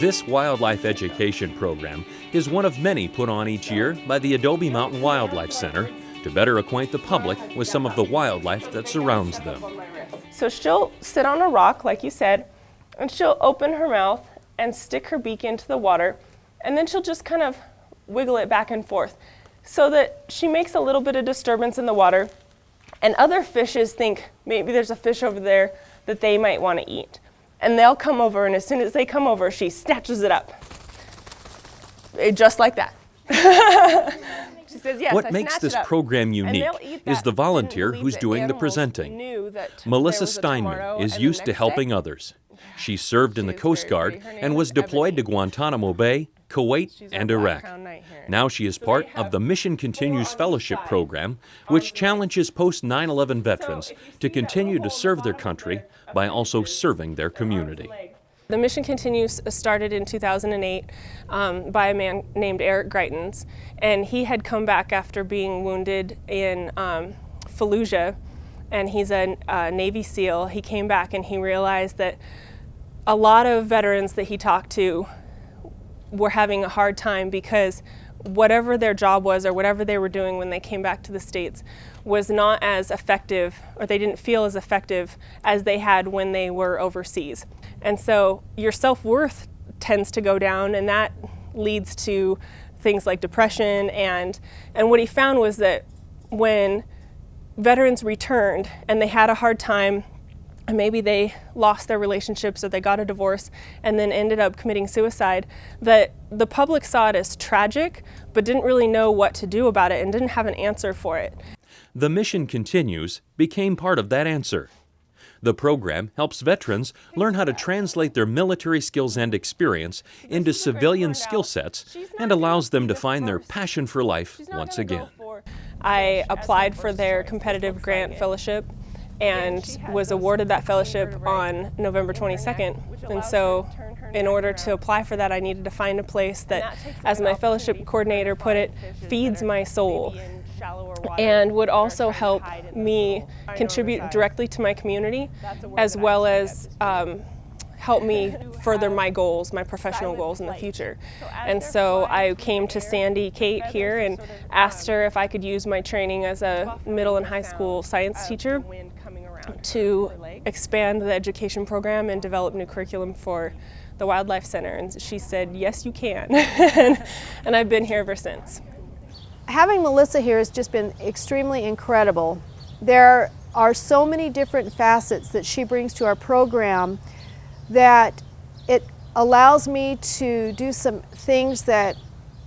This wildlife education program is one of many put on each year by the Adobe Mountain Wildlife Center to better acquaint the public with some of the wildlife that surrounds them. So she'll sit on a rock, like you said, and she'll open her mouth and stick her beak into the water, and then she'll just kind of wiggle it back and forth so that she makes a little bit of disturbance in the water, and other fishes think maybe there's a fish over there that they might want to eat. And they'll come over, and as soon as they come over, she snatches it up. Just like that. She says, yes, what makes this program unique is the volunteer who's doing the presenting. Melissa Steinman is used to helping others. She served in the Coast Guard and was deployed to Guantanamo Bay, Kuwait, and Iraq. Now she is part of the Mission Continues Fellowship Program, which challenges post-9/11 veterans to continue to serve their country by also serving their community. The Mission Continues started in 2008 by a man named Eric Greitens, and he had come back after being wounded in Fallujah, and he's a Navy SEAL. He came back and he realized that a lot of veterans that he talked to were having a hard time because whatever their job was or whatever they were doing when they came back to the States was not as effective, or they didn't feel as effective as they had when they were overseas. And so your self-worth tends to go down, and that leads to things like depression. And what he found was that when veterans returned and they had a hard time, and maybe they lost their relationships or they got a divorce and then ended up committing suicide, that the public saw it as tragic but didn't really know what to do about it and didn't have an answer for it. The Mission Continues became part of that answer. The program helps veterans learn how to translate their military skills and experience into civilian skill sets and allows them to find their passion for life once again. I applied for their competitive grant fellowship and was awarded that fellowship on November 22nd. And so in order to apply for that, I needed to find a place that, as my fellowship coordinator put it, feeds my soul and would also help me contribute directly to my community, as well as help me further my goals, my professional goals in the future. And so I came to Sandy Kate here and asked her if I could use my training as a middle and high school science teacher to expand the education program and develop new curriculum for the Wildlife Center. And she said, yes, you can. And I've been here ever since. Having Melissa here has just been extremely incredible. There are so many different facets that she brings to our program that it allows me to do some things that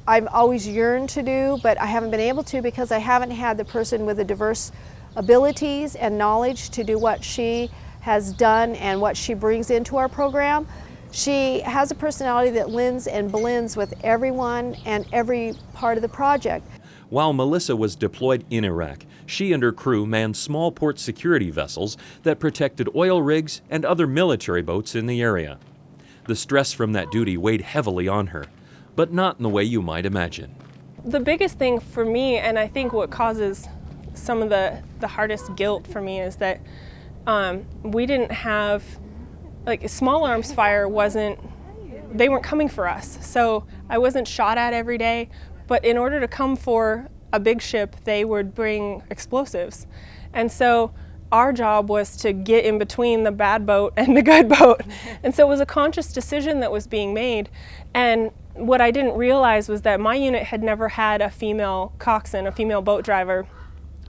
I've always yearned to do, but I haven't been able to because I haven't had the person with the diverse abilities and knowledge to do what she has done and what she brings into our program. She has a personality that lends and blends with everyone and every part of the project. While Melissa was deployed in Iraq, she and her crew manned small port security vessels that protected oil rigs and other military boats in the area. The stress from that duty weighed heavily on her, but not in the way you might imagine. The biggest thing for me, and I think what causes some of the hardest guilt for me, is that we didn't have, like, small arms fire they weren't coming for us. So I wasn't shot at every day, but in order to come for a big ship, they would bring explosives. And so our job was to get in between the bad boat and the good boat. And so it was a conscious decision that was being made. And what I didn't realize was that my unit had never had a female coxswain, a female boat driver,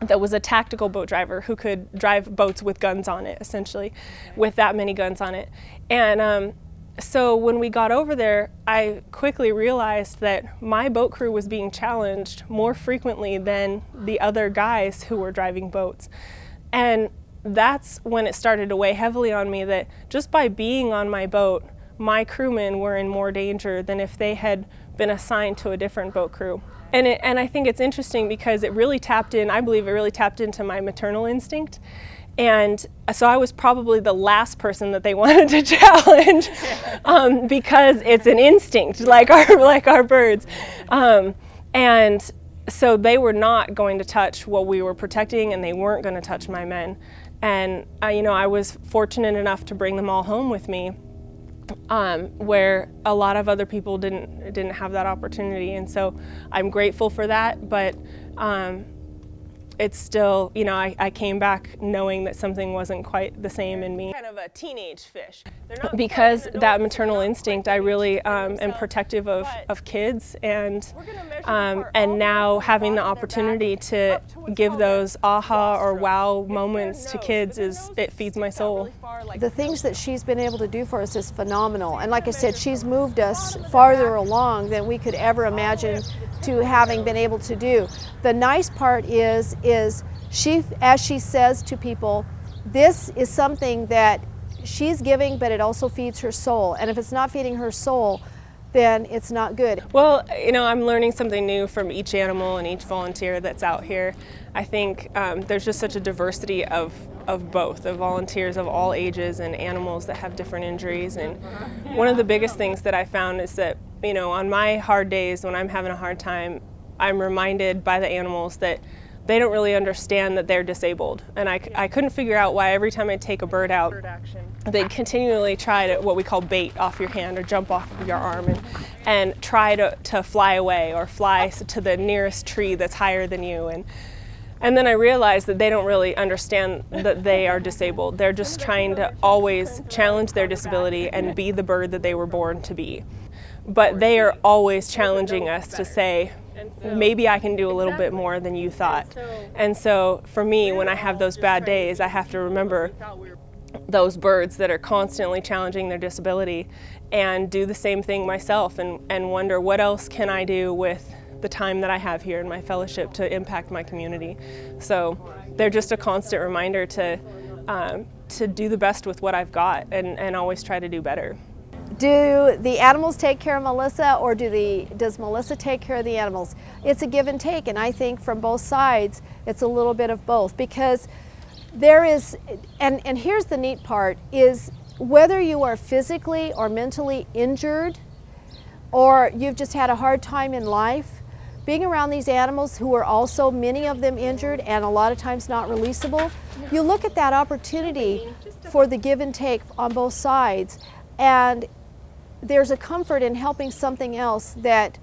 that was a tactical boat driver who could drive boats with guns on it, essentially, with that many guns on it. And so when we got over there, I quickly realized that my boat crew was being challenged more frequently than the other guys who were driving boats. And that's when it started to weigh heavily on me that just by being on my boat, my crewmen were in more danger than if they had been assigned to a different boat crew. And I think it's interesting because it really tapped in, I believe it really tapped into my maternal instinct. And so I was probably the last person that they wanted to challenge because it's an instinct, like our birds. And so they were not going to touch what we were protecting, and they weren't going to touch my men. And I was fortunate enough to bring them all home with me. where a lot of other people didn't have that opportunity. And so I'm grateful for that, but it's still, you know, I came back knowing that something wasn't quite the same in me. Kind of a teenage fish. Because that maternal instinct, I really am protective of kids, and now having the opportunity to give those aha or wow moments to kids it feeds my soul. The things that she's been able to do for us is phenomenal, and like I said, she's moved us farther along than we could ever imagine to having been able to do. The nice part is she, as she says to people, this is something that she's giving, but it also feeds her soul. And if it's not feeding her soul, then it's not good. Well, you know, I'm learning something new from each animal and each volunteer that's out here. I think there's just such a diversity of both, of volunteers of all ages and animals that have different injuries. And one of the biggest things that I found is that, you know, on my hard days when I'm having a hard time, I'm reminded by the animals that they don't really understand that they're disabled. And I couldn't figure out why every time I take a bird out, they continually try to, what we call bait off your hand or jump off of your arm and try to fly away or fly to the nearest tree that's higher than you. And then I realized that they don't really understand that they are disabled. They're just trying to always challenge their disability and be the bird that they were born to be. But they are always challenging us to say, maybe I can do a little bit more than you thought. And so for me, when I have those bad days, I have to remember those birds that are constantly challenging their disability and do the same thing myself and wonder what else can I do with the time that I have here in my fellowship to impact my community. So they're just a constant reminder to do the best with what I've got and always try to do better. Do the animals take care of Melissa, or does Melissa take care of the animals? It's a give and take, and I think from both sides it's a little bit of both, because there is, and here's the neat part, is whether you are physically or mentally injured or you've just had a hard time in life, being around these animals who are also, many of them injured and a lot of times not releasable, you look at that opportunity for the give and take on both sides, and there's a comfort in helping something else that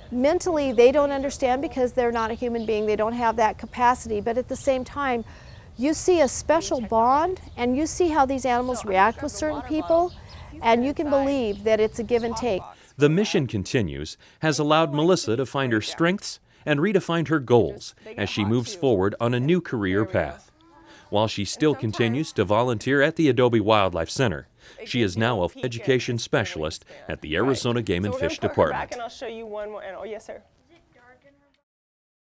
mentally they don't understand because they're not a human being, they don't have that capacity, but at the same time you see a special bond and you see how these animals react with certain people, and you can believe that it's a give and take. The Mission Continues has allowed Melissa to find her strengths and redefine her goals as she moves forward on a new career path. While she still continues to volunteer at the Adobe Wildlife Center, she is now an education specialist at the Arizona Game and Fish Department. And I'll show you one more. Oh, yes, sir.